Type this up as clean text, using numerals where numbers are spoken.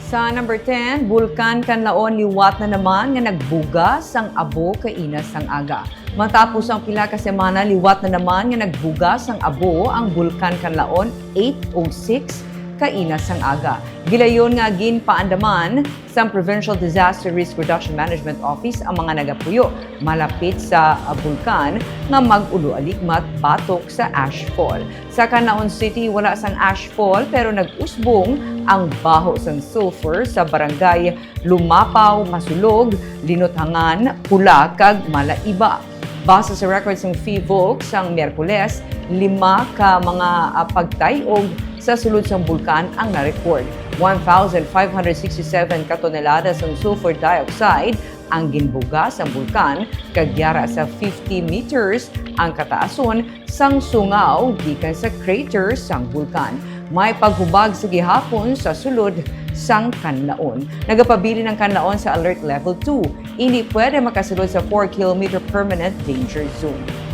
Sa number 10, Bulkan Kanlaon liwat na naman nga nagbuga sang abo kaina sang aga. Matapos ang pila ka semana liwat na naman nga nagbuga sang abo ang Bulkan Kanlaon 806 kaina sang aga. Gilayon nga ginpaandaman sa Provincial Disaster Risk Reduction Management Office ang mga nagapuyo malapit sa bulkan nga mag-ulo aligmat batok sa ashfall. Sa Kanlaon City wala sang ashfall pero nag-usbong ang baho sang sulfur sa barangay Lumapaw, Masulog, Linuthangan, Pula kag Malaiba. Base sa records ng FIVOC sang Miyerkules, 5 ka mga pagtayog sa sulod sang bulkan ang na-record. 1,567 katoneladas ng sulfur dioxide ang ginbuga sa bulkan, kagyara sa 50 meters ang kataason sang sungaw gikan sa crater sang bulkan. May paghubag sa gihapon sa sulod sang Kanlaon. Nagapabili ng Kanlaon sa Alert Level 2. Hindi pwede makasulod sa 4 km permanent danger zone.